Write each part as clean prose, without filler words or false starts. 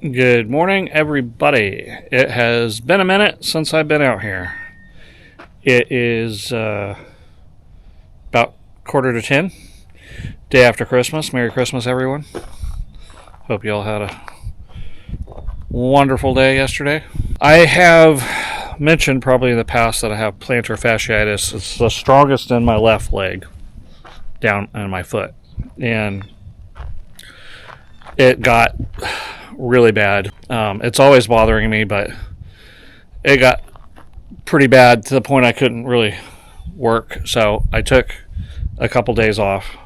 Good morning, everybody. It has been a minute since I've been out here. It is about 9:45, day after Christmas. Merry Christmas, everyone. Hope you all had a wonderful day yesterday. I have mentioned probably in the past that I have plantar fasciitis. It's the strongest in my left leg, down in my foot. And it got really bad. It's always bothering me, but it got pretty bad to the point I couldn't really work. So I took a couple days off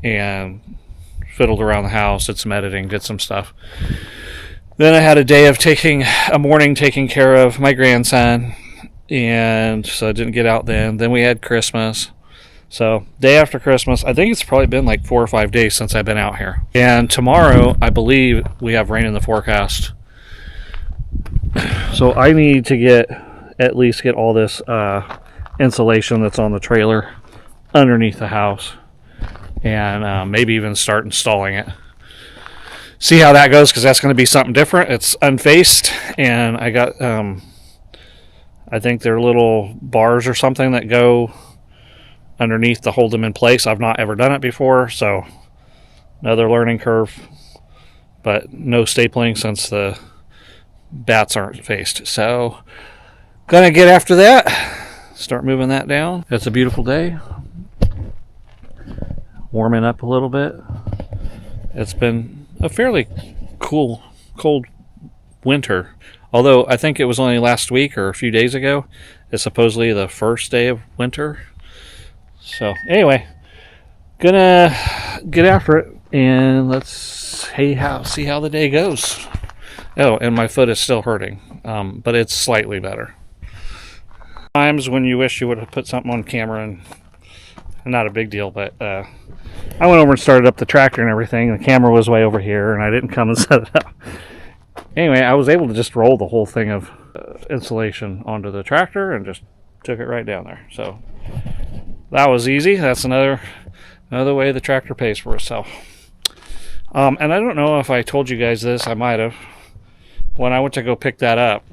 and fiddled around the house, did some editing, did some stuff. Then I had a day of taking care of my grandson, and so I didn't get out then. Then we had Christmas. So, day after Christmas, I think it's probably been like 4 or 5 days since I've been out here. And tomorrow, I believe we have rain in the forecast. So, I need to at least get all this insulation that's on the trailer underneath the house. And maybe even start installing it. See how that goes, because that's going to be something different. It's unfaced, and I got, I think they're little bars or something that go underneath to hold them in place. I've not ever done it before, so another learning curve, but no stapling since the bats aren't faced. So gonna get after that, start moving that down. It's a beautiful day, warming up a little bit. It's been a fairly cold winter, although I think it was only last week or a few days ago. It's supposedly the first day of winter. So anyway, gonna get after it, and let's see how the day goes. Oh, and my foot is still hurting, but it's slightly better. Times when you wish you would have put something on camera, and not a big deal, but I went over and started up the tractor and everything. The camera was way over here, and I didn't come and set it up. Anyway, I was able to just roll the whole thing of insulation onto the tractor and just took it right down there. So that was easy. That's another way the tractor pays for itself. And I don't know if I told you guys this. I might have. When I went to go pick that up,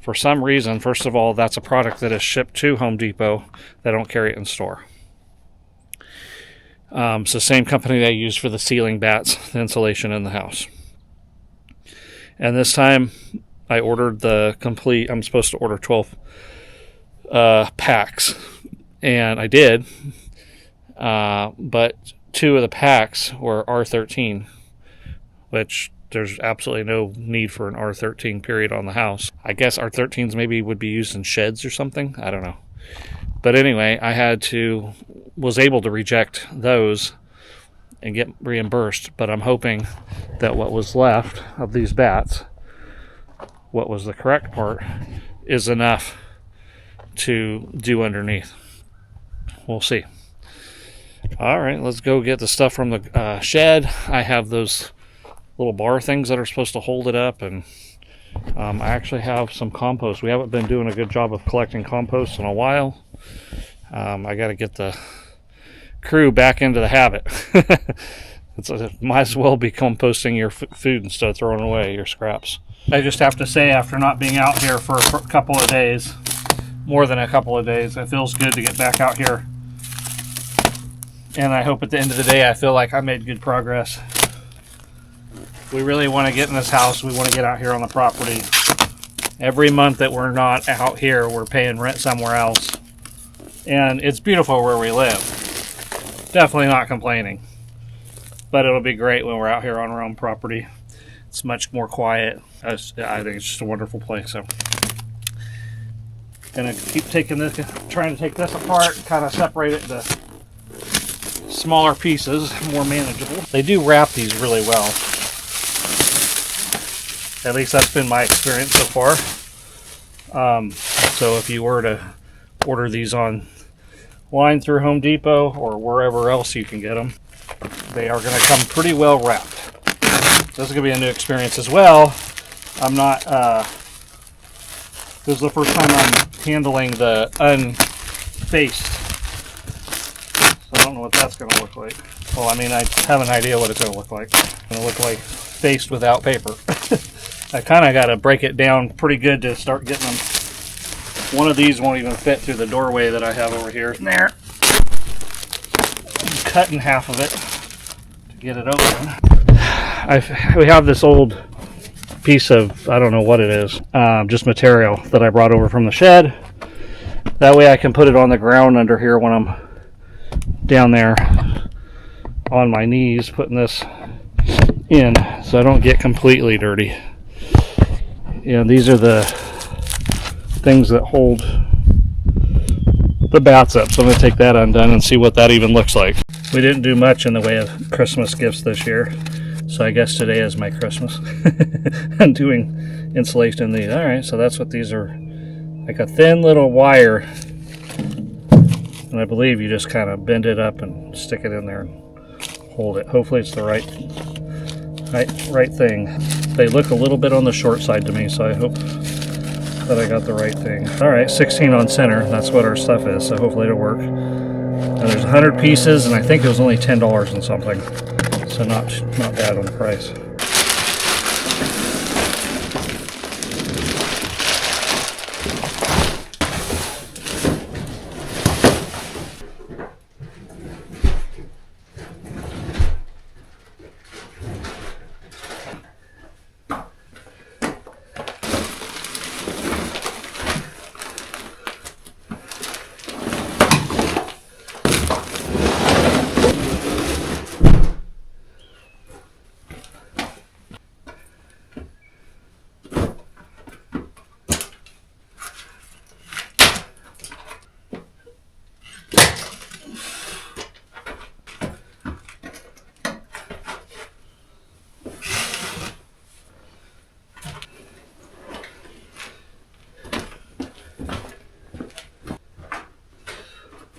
for some reason, first of all, that's a product that is shipped to Home Depot. They don't carry it in store. It's the same company they use for the ceiling bats, the insulation in the house. And this time, I ordered the complete. I'm supposed to order 12 packs. And I did, but 2 of the packs were R13, which there's absolutely no need for an R13 period on the house. I guess R13s maybe would be used in sheds or something. I don't know. But anyway, was able to reject those and get reimbursed. But I'm hoping that what was left of these bats, what was the correct part, is enough to do underneath. We'll see. All right, let's go get the stuff from the shed. I have those little bar things that are supposed to hold it up, and I actually have some compost. We haven't been doing a good job of collecting compost in a while. I got to get the crew back into the habit. It might as well be composting your food instead of throwing away your scraps. I just have to say, after not being out here for a couple of days, more than a couple of days, it feels good to get back out here. And I hope at the end of the day I feel like I made good progress. We really want to get in this house. We want to get out here on the property. Every month that we're not out here, we're paying rent somewhere else. And it's beautiful where we live. Definitely not complaining. But it'll be great when we're out here on our own property. It's much more quiet. I think it's just a wonderful place. So, gonna keep trying to take this apart, kind of separate it into smaller pieces, more manageable. They do wrap these really well. At least that's been my experience so far. So if you were to order these online through Home Depot or wherever else you can get them, they are going to come pretty well wrapped. This is going to be a new experience as well. This is the first time I'm handling the unfaced. So don't know what that's going to look like. Well, I mean, I have an idea what it's going to look like. It's going to look like faced without paper. I kind of got to break it down pretty good to start getting them. One of these won't even fit through the doorway that I have over here. And there. I'm cutting half of it to get it open. We have this old piece of, I don't know what it is, just material that I brought over from the shed. That way I can put it on the ground under here when I'm down there on my knees putting this in so I don't get completely dirty. And these are the things that hold the bats up, so I'm going to take that undone and see what that even looks like. We didn't do much in the way of Christmas gifts this year, so I guess today is my Christmas. I'm doing insulation in these. Alright, so that's what these are, like a thin little wire, and I believe you just kind of bend it up and stick it in there and hold it. Hopefully it's the right thing. They look a little bit on the short side to me, so I hope that I got the right thing. Alright, 16 on center, that's what our stuff is, so hopefully it'll work. And there's 100 pieces, and I think it was only $10 and something, so not bad on the price.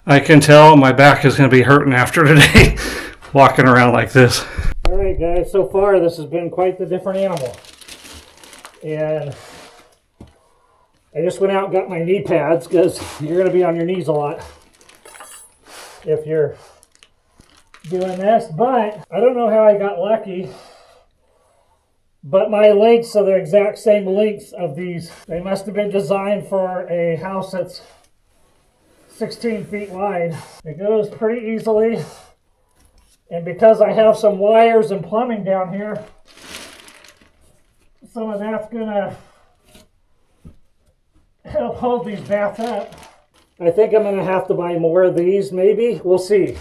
I can tell my back is going to be hurting after today, walking around like this. Alright guys, so far this has been quite the different animal. And I just went out and got my knee pads because you're going to be on your knees a lot if you're doing this. But I don't know how I got lucky, but my lengths are the exact same lengths of these. They must have been designed for a house that's 16 feet wide. It goes pretty easily, and because I have some wires and plumbing down here, some of that's gonna help hold these bats up. I think I'm gonna have to buy more of these, maybe. We'll see.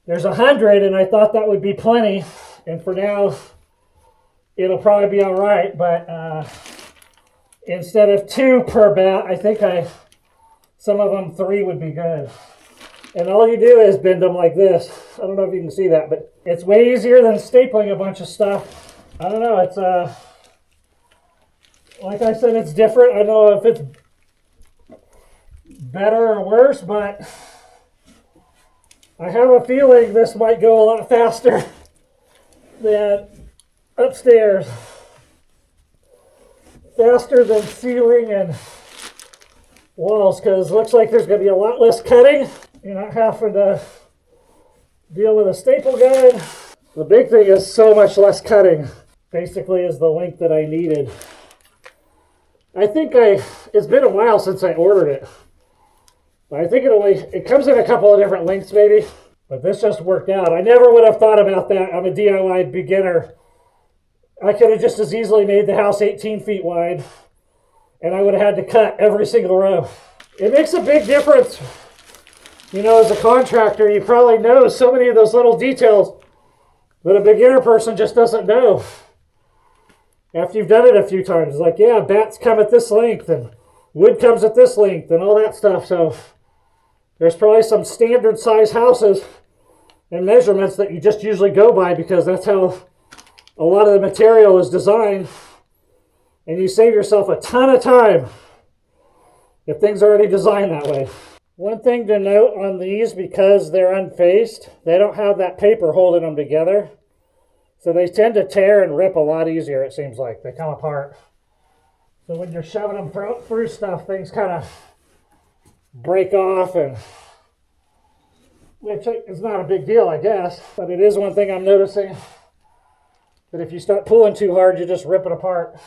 There's 100, and I thought that would be plenty, and for now it'll probably be all right, but instead of 2 per bat, I think some of them 3 would be good. And all you do is bend them like this. I don't know if you can see that, but it's way easier than stapling a bunch of stuff. I don't know, it's like I said, it's different. I don't know if it's better or worse, but I have a feeling this might go a lot faster than upstairs. Faster than ceiling and walls, because it looks like there's going to be a lot less cutting. You're not having to deal with a staple gun. The big thing is so much less cutting. Basically is the length that I needed. I think it's been a while since I ordered it. But I think it comes in a couple of different lengths maybe. But this just worked out. I never would have thought about that. I'm a DIY beginner. I could have just as easily made the house 18 feet wide, and I would have had to cut every single row. It makes a big difference. You know, as a contractor, you probably know so many of those little details that a beginner person just doesn't know. After you've done it a few times, it's like, yeah, bats come at this length, and wood comes at this length, and all that stuff. So there's probably some standard size houses and measurements that you just usually go by because that's how a lot of the material is designed. And you save yourself a ton of time if things are already designed that way. One thing to note on these, because they're unfaced, they don't have that paper holding them together. So they tend to tear and rip a lot easier, it seems like. They come apart. So when you're shoving them through stuff, things kind of break off and which is not a big deal, I guess, but it is one thing I'm noticing, that if you start pulling too hard, you just rip it apart.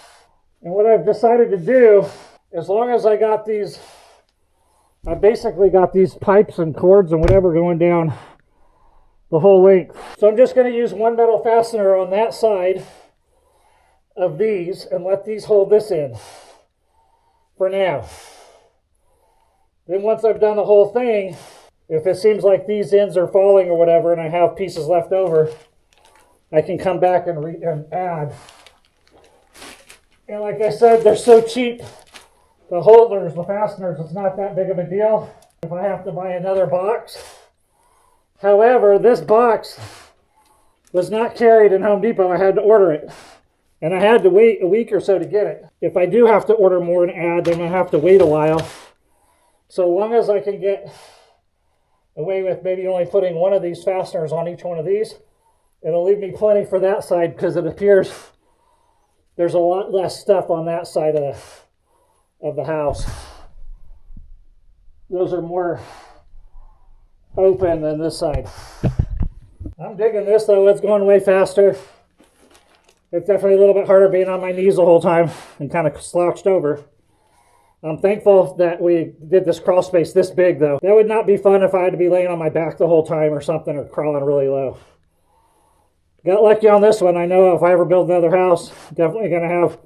And what I've decided to do, as long as I got these, I basically got these pipes and cords and whatever going down the whole length. So I'm just going to use one metal fastener on that side of these and let these hold this in for now. Then once I've done the whole thing, if it seems like these ends are falling or whatever and I have pieces left over, I can come back and add. And like I said, they're so cheap. The holders, the fasteners, it's not that big of a deal if I have to buy another box. However, this box was not carried in Home Depot. I had to order it. And I had to wait a week or so to get it. If I do have to order more and add, then I have to wait a while. So long as I can get away with maybe only putting one of these fasteners on each one of these, it'll leave me plenty for that side, because it appears there's a lot less stuff on that side of the house. Those are more open than this side. I'm digging this though. It's going way faster. It's definitely a little bit harder being on my knees the whole time and kind of slouched over. I'm thankful that we did this crawl space this big though. That would not be fun if I had to be laying on my back the whole time or something, or crawling really low. Got lucky on this one. I know if I ever build another house, definitely going to have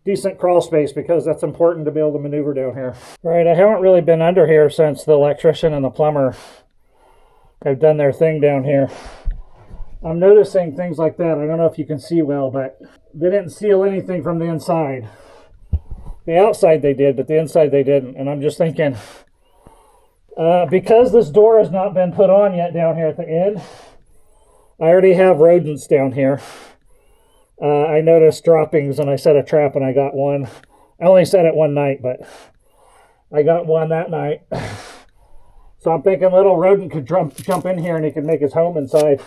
decent crawl space, because that's important to be able to maneuver down here. All right, I haven't really been under here since the electrician and the plumber have done their thing down here. I'm noticing things like that. I don't know if you can see well, but they didn't seal anything from the inside. The outside they did, but the inside they didn't. And I'm just thinking, because this door has not been put on yet down here at the end, I already have rodents down here. I noticed droppings and I set a trap and I got one. I only set it one night, but I got one that night. So I'm thinking little rodent could jump in here and he could make his home inside.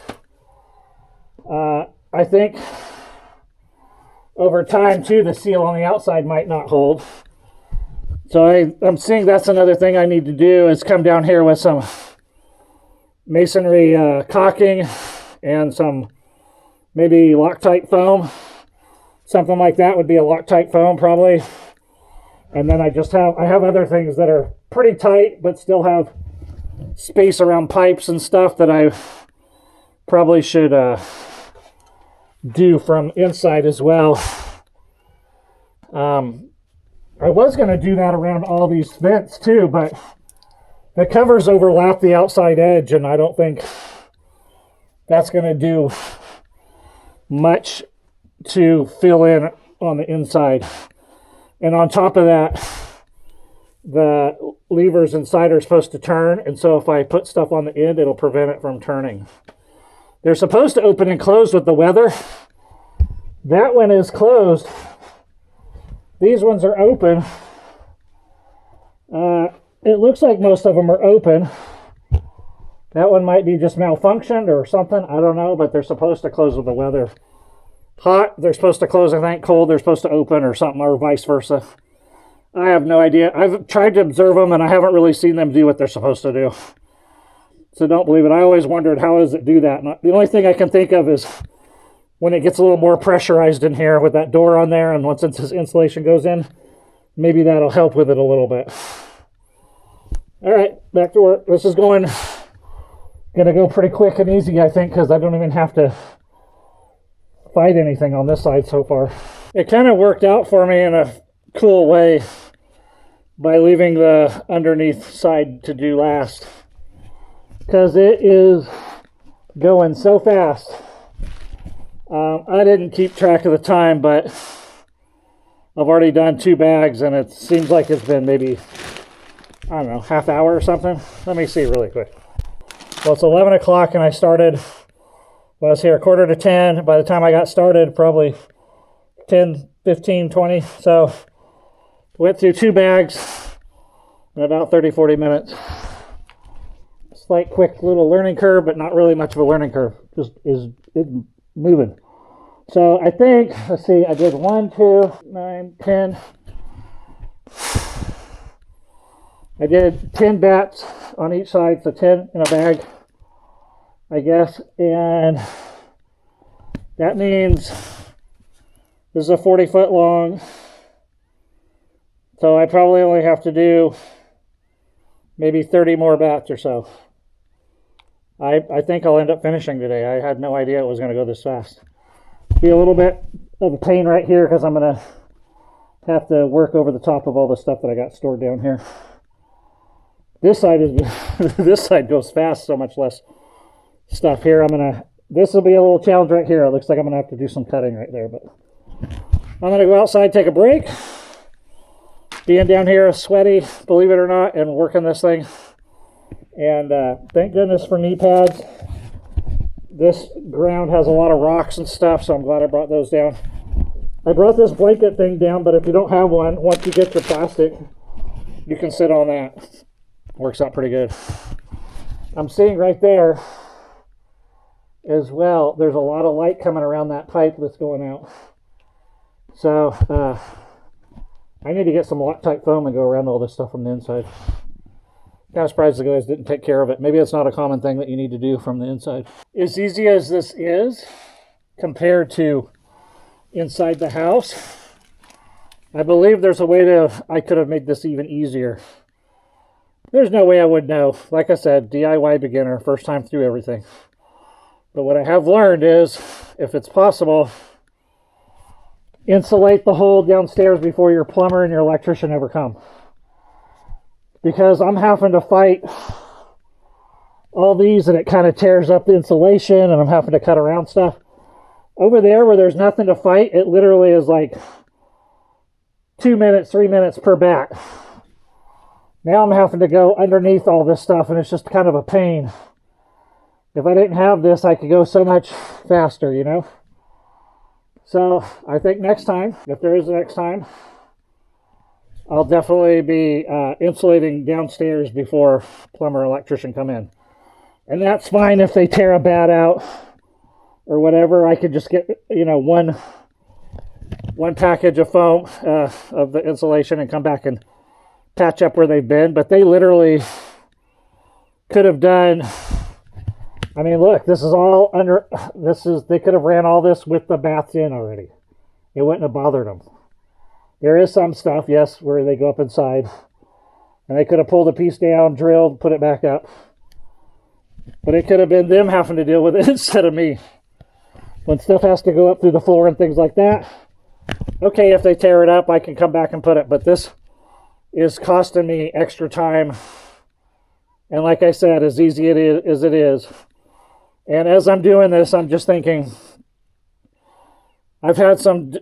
I think over time too, the seal on the outside might not hold. So I'm seeing that's another thing I need to do, is come down here with some masonry caulking and some maybe Loctite foam. Something like that would be a Loctite foam probably. And then I have other things that are pretty tight but still have space around pipes and stuff that I probably should do from inside as well. I was going to do that around all these vents too, but the covers overlap the outside edge, and I don't think that's going to do much to fill in on the inside. And on top of that, the levers inside are supposed to turn, and so if I put stuff on the end, it'll prevent it from turning. They're supposed to open and close with the weather. That one is closed. These ones are open. It looks like most of them are open. That one might be just malfunctioned or something. I don't know, but they're supposed to close with the weather. Hot, they're supposed to close. I think cold, they're supposed to open, or something, or vice versa. I have no idea. I've tried to observe them, and I haven't really seen them do what they're supposed to do. So don't believe it. I always wondered, how does it do that? And the only thing I can think of is when it gets a little more pressurized in here with that door on there, and once this insulation goes in, maybe that'll help with it a little bit. All right, back to work. This is going to go pretty quick and easy, I think, because I don't even have to fight anything on this side so far. It kind of worked out for me in a cool way by leaving the underneath side to do last, because it is going so fast. I didn't keep track of the time, but I've already done 2 bags, and it seems like it's been maybe, I don't know, half hour or something. Let me see really quick. Well, it's 11 o'clock, and I started, well, I was here 9:45. By the time I got started, probably 10, 15, 20. So went through 2 bags in about 30, 40 minutes. Slight, quick little learning curve, but not really much of a learning curve. Just is moving. So I think, let's see, I did 1, 2, 9, 10. I did 10 bats on each side, so 10 in a bag. I guess, and that means this is a 40-foot long, so I probably only have to do maybe 30 more bats or so. I think I'll end up finishing today. I had no idea it was going to go this fast. Be a little bit of a pain right here because I'm going to have to work over the top of all the stuff that I got stored down here. This side is this side goes fast, so much less stuff here. This will be a little challenge right here. It looks like I'm gonna have to do some cutting right there, but I'm gonna go outside, take a break. Being down here sweaty, believe it or not, and working this thing. And thank goodness for knee pads. This ground has a lot of rocks and stuff, so I'm glad I brought those down. I brought this blanket thing down, but if you don't have one, once you get your plastic, you can sit on that. Works out pretty good. I'm seeing right there as well, there's a lot of light coming around that pipe that's going out. So I need to get some Loctite foam and go around all this stuff from the inside. Kind of surprised the guys didn't take care of it. Maybe it's not a common thing that you need to do from the inside. As easy as this is compared to inside the house, I believe there's a way I could have made this even easier. There's no way I would know. Like I said, DIY beginner, first time through everything. But what I have learned is, if it's possible, insulate the hole downstairs before your plumber and your electrician ever come. Because I'm having to fight all these and it kind of tears up the insulation and I'm having to cut around stuff. Over there where there's nothing to fight, it literally is like 2 minutes, 3 minutes per bat. Now I'm having to go underneath all this stuff and it's just kind of a pain. If I didn't have this, I could go so much faster, you know? So I think next time, if there is a next time, I'll definitely be insulating downstairs before plumber or electrician come in. And that's fine if they tear a bat out or whatever. I could just get, you know, one package of foam of the insulation and come back and patch up where they've been. But they literally could have done, I mean, look, this is all under, they could have ran all this with the bats in already. It wouldn't have bothered them. There is some stuff, yes, where they go up inside. And they could have pulled a piece down, drilled, put it back up. But it could have been them having to deal with it instead of me. When stuff has to go up through the floor and things like that, okay, if they tear it up, I can come back and put it. But this is costing me extra time. And like I said, as easy as it is. And as I'm doing this, I'm just thinking, I've had some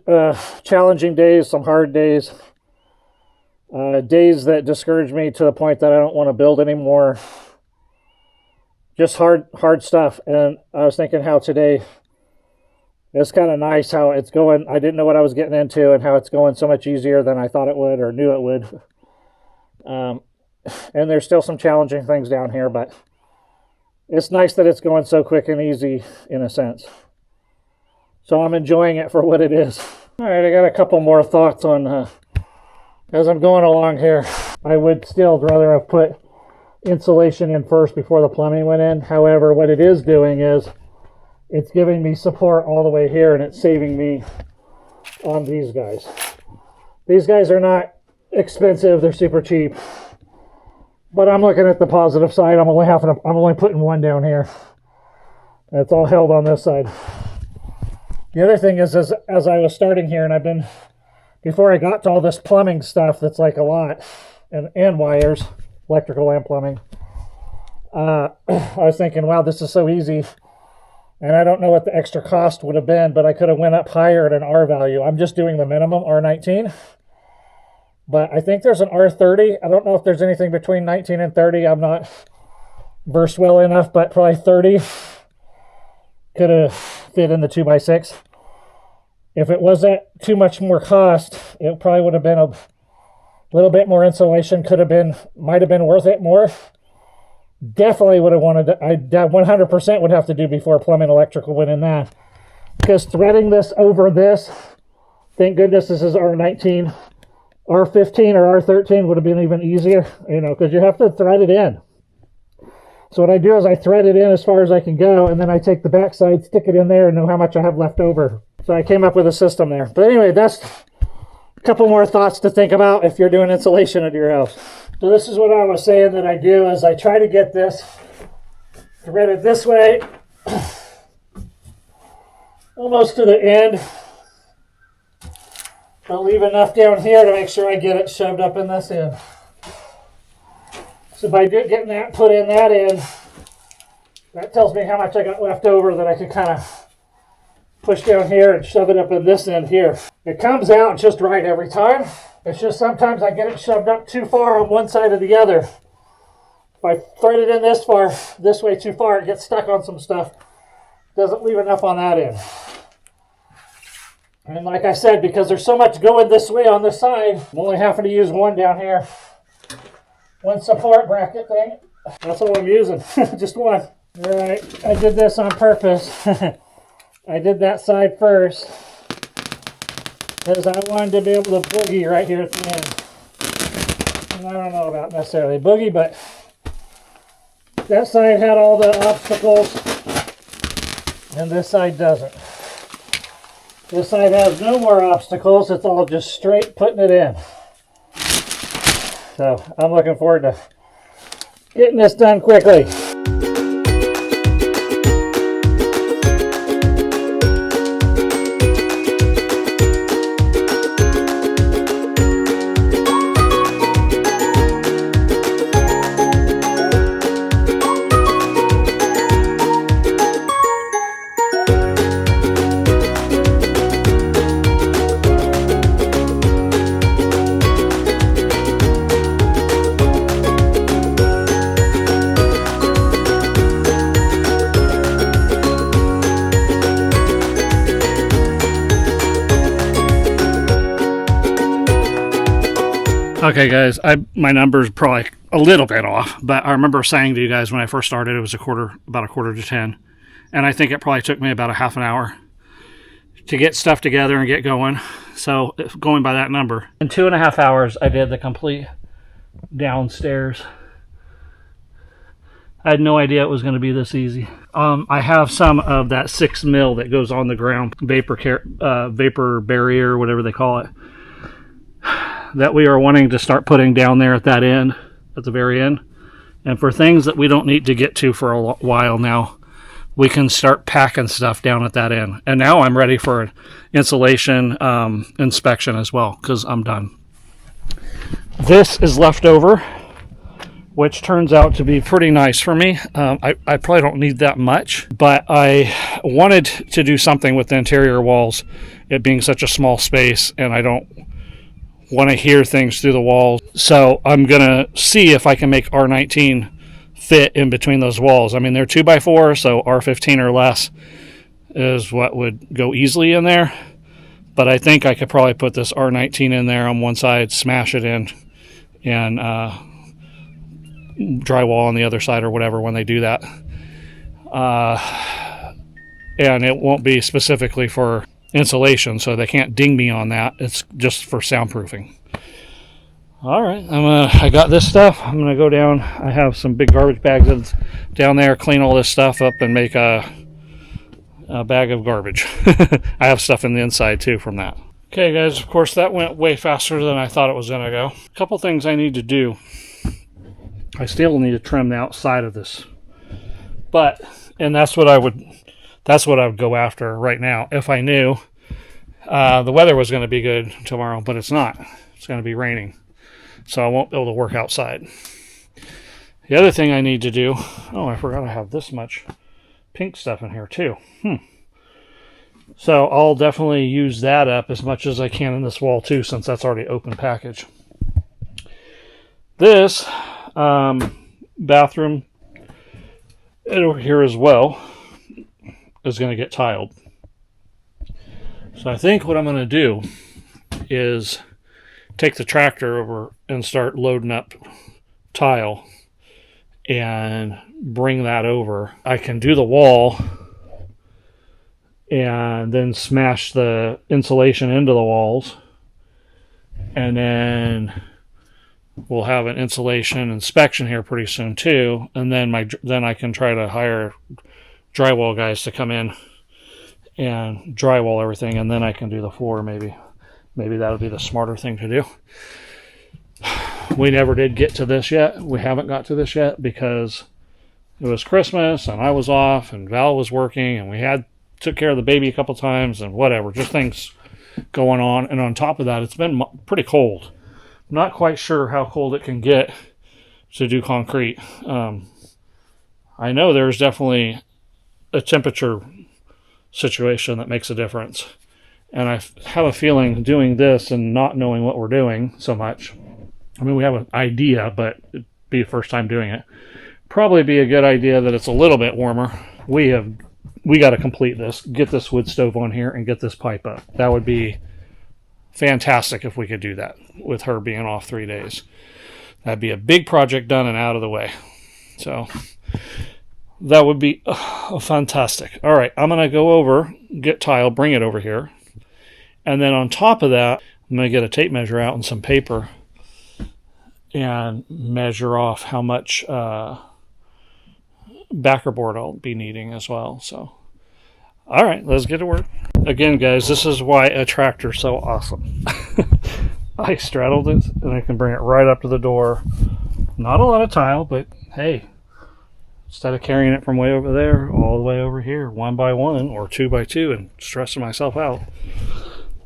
challenging days, some hard days, days that discourage me to the point that I don't want to build anymore. Just hard stuff. And I was thinking how today, it's kind of nice how it's going. I didn't know what I was getting into and how it's going so much easier than I thought it would or knew it would. And there's still some challenging things down here, but it's nice that it's going so quick and easy in a sense. So I'm enjoying it for what it is. All right, I got a couple more thoughts on, as I'm going along here. I would still rather have put insulation in first before the plumbing went in. However, what it is doing is it's giving me support all the way here and it's saving me on these guys. These guys are not expensive, they're super cheap. But I'm looking at the positive side. I'm only putting one down here. And it's all held on this side. The other thing is, as I was starting here, and before I got to all this plumbing stuff that's like a lot, and wires, electrical and plumbing, I was thinking, wow, this is so easy. And I don't know what the extra cost would have been, but I could have went up higher at an R value. I'm just doing the minimum, R19. But I think there's an R30. I don't know if there's anything between 19 and 30. I'm not versed well enough, but probably 30 could have fit in the 2x6. If it wasn't too much more cost, it probably would have been a little bit more insulation. Might have been worth it more. Definitely would have wanted to, I 100% would have to do before plumbing electrical went in that. Because threading this over this, thank goodness this is R19. R15 or R13 would have been even easier, you know, because you have to thread it in. So what I do is I thread it in as far as I can go, and then I take the backside, stick it in there, and know how much I have left over. So I came up with a system there. But anyway, that's a couple more thoughts to think about if you're doing insulation at your house. So this is what I was saying that I do, is I try to get this threaded this way, almost to the end. I'll leave enough down here to make sure I get it shoved up in this end. So by getting that put in that end, that tells me how much I got left over that I can kind of push down here and shove it up in this end here. It comes out just right every time. It's just sometimes I get it shoved up too far on one side or the other. If I thread it in this way too far, it gets stuck on some stuff. Doesn't leave enough on that end. And like I said, because there's so much going this way on this side, I'm only having to use one down here. One support bracket thing. That's all I'm using. Just one. Alright, I did this on purpose. I did that side first because I wanted to be able to boogie right here at the end. And I don't know about necessarily boogie, but that side had all the obstacles and this side doesn't. This side has no more obstacles. It's all just straight putting it in. So I'm looking forward to getting this done quickly. Okay, guys, my number's probably a little bit off, but I remember saying to you guys when I first started, it was about a quarter to 10, and I think it probably took me about a half an hour to get stuff together and get going. So going by that number, in 2.5 hours, I did the complete downstairs. I had no idea it was going to be this easy. I have some of that 6 mil that goes on the ground, vapor barrier, whatever they call it, that we are wanting to start putting down there at that end, at the very end. And for things that we don't need to get to for a while now, we can start packing stuff down at that end. And now I'm ready for an insulation inspection as well, because I'm done. This is left over, which turns out to be pretty nice for me. I probably don't need that much, but I wanted to do something with the interior walls, it being such a small space, and I don't want to hear things through the walls. So I'm going to see if I can make R19 fit in between those walls. I mean, they're 2x4, so R15 or less is what would go easily in there. But I think I could probably put this R19 in there on one side, smash it in, and drywall on the other side or whatever when they do that. And it won't be specifically for insulation, so they can't ding me on that. It's just for soundproofing. All right, I got this stuff. I'm gonna go down. I have some big garbage bags down there. Clean all this stuff up and make a bag of garbage. I have stuff in the inside too from that. Okay, guys. Of course, that went way faster than I thought it was gonna go. A couple things I need to do. I still need to trim the outside of this, and that's what I would go after right now if I knew the weather was going to be good tomorrow, but it's not. It's going to be raining, so I won't be able to work outside. The other thing I need to do, I forgot I have this much pink stuff in here too. So I'll definitely use that up as much as I can in this wall too, since that's already open package. This bathroom over here as well is going to get tiled. So I think what I'm going to do is take the tractor over and start loading up tile and bring that over. I can do the wall and then smash the insulation into the walls and then we'll have an insulation inspection here pretty soon too, and then I can try to hire drywall guys to come in and drywall everything, and then I can do the floor. Maybe that'll be the smarter thing to do. We never did get to this yet. We haven't got to this yet because it was Christmas and I was off and Val was working, and we took care of the baby a couple times and whatever, just things going on. And on top of that, it's been pretty cold. I'm not quite sure how cold it can get to do concrete. I know there's definitely a temperature situation that makes a difference. And I have a feeling doing this and not knowing what we're doing so much, I mean, we have an idea, but it'd be the first time doing it. Probably be a good idea that it's a little bit warmer. We got to complete this, get this wood stove on here, and get this pipe up. That would be fantastic if we could do that with her being off 3 days. That'd be a big project done and out of the way. So that would be fantastic. All right, I'm going to go over, get tile, bring it over here. And then on top of that, I'm going to get a tape measure out and some paper and measure off how much backer board I'll be needing as well. So, all right, let's get to work. Again, guys, this is why a tractor's so awesome. I straddled it, and I can bring it right up to the door. Not a lot of tile, but hey, instead of carrying it from way over there all the way over here, 1 by 1 or 2 by 2, and stressing myself out.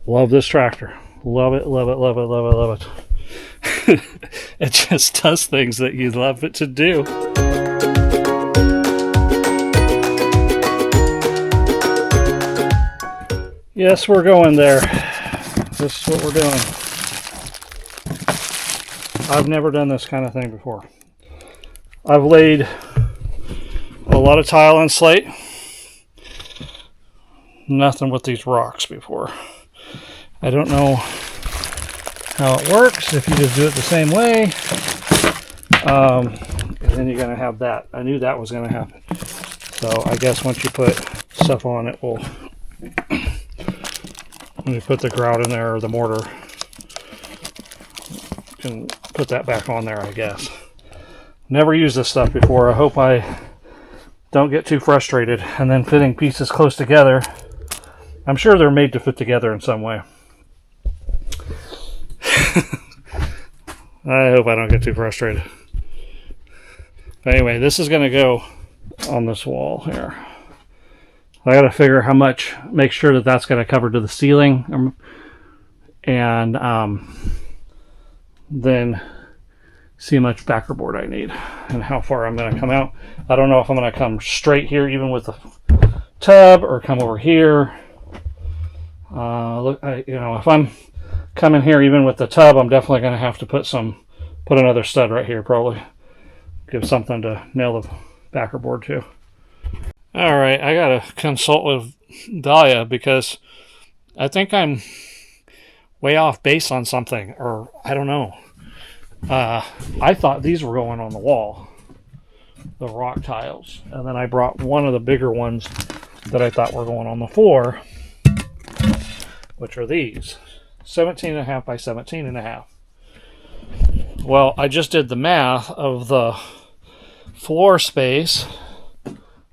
Love this tractor. Love it, love it, love it, love it, love it. It just does things that you love it to do. Yes, we're going there. This is what we're doing. I've never done this kind of thing before. I've laid a lot of tile and slate. Nothing with these rocks before. I don't know how it works, if you just do it the same way. And then you're going to have that. I knew that was going to happen. So I guess once you put stuff on, it will... When you put the grout in there, or the mortar, you can put that back on there, I guess. Never used this stuff before. I hope I don't get too frustrated. And then fitting pieces close together. I'm sure they're made to fit together in some way. I hope I don't get too frustrated. But anyway, this is going to go on this wall here. I got to figure how much, make sure that that's going to cover to the ceiling, and then see how much backer board I need and how far I'm going to come out. I don't know if I'm going to come straight here even with the tub, or come over here. Look, if I'm coming here even with the tub, I'm definitely going to have to put another stud right here, probably. Give something to nail the backer board to. All right, I got to consult with Dahlia because I think I'm way off base on something, or I don't know. I thought these were going on the wall, the rock tiles, and then I brought one of the bigger ones that I thought were going on the floor, which are these, 17.5 by 17.5. Well, I just did the math of the floor space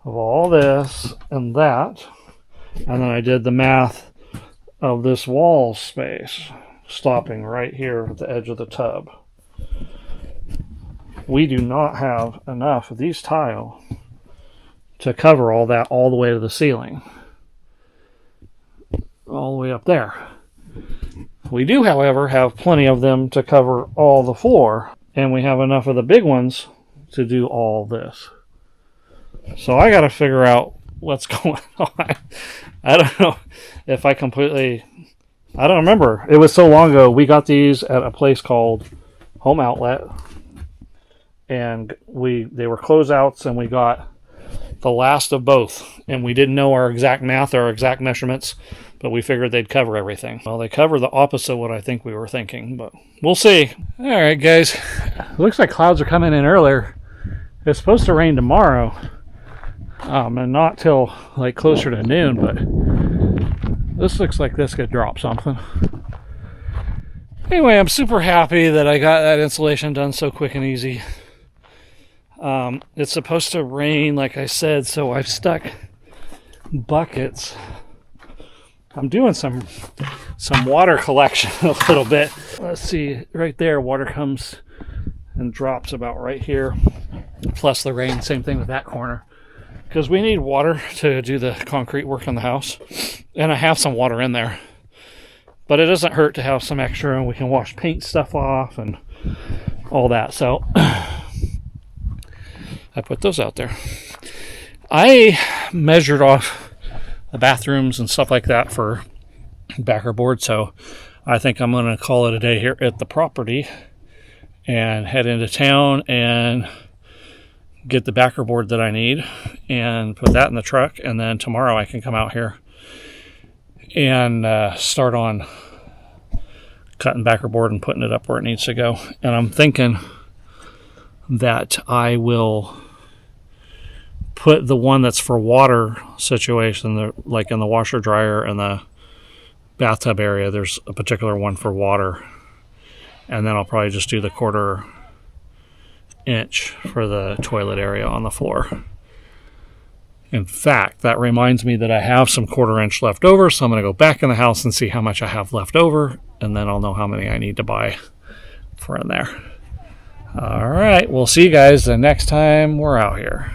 of all this and that, and then I did the math of this wall space stopping right here at the edge of the tub. We do not have enough of these tile to cover all that all the way to the ceiling, all the way up there. We do, however, have plenty of them to cover all the floor, and we have enough of the big ones to do all this. So I got to figure out what's going on. I don't know if I completely... I don't remember. It was so long ago. We got these at a place called Home Outlet. And they were closeouts, and we got the last of both. And we didn't know our exact math or our exact measurements, but we figured they'd cover everything. Well, they cover the opposite of what I think we were thinking, but we'll see. All right, guys. It looks like clouds are coming in earlier. It's supposed to rain tomorrow. And not till like closer to noon, but this looks like this could drop something. Anyway, I'm super happy that I got that insulation done so quick and easy. It's supposed to rain, like I said, so I've stuck buckets. I'm doing some water collection a little bit. Let's see, right there, water comes and drops about right here. Plus the rain, same thing with that corner. Because we need water to do the concrete work on the house. And I have some water in there. But it doesn't hurt to have some extra, and we can wash paint stuff off and all that. So I put those out there. I measured off the bathrooms and stuff like that for backer board, so I think I'm going to call it a day here at the property and head into town and get the backer board that I need and put that in the truck, and then tomorrow I can come out here and start on cutting backer board and putting it up where it needs to go. And I'm thinking that I will put the one that's for water situation, like in the washer dryer and the bathtub area, there's a particular one for water, and then I'll probably just do the 1/4 inch for the toilet area on the floor. In fact, that reminds me that I have some 1/4 inch left over, so I'm going to go back in the house and see how much I have left over, and then I'll know how many I need to buy for in there. All right, we'll see you guys the next time we're out here.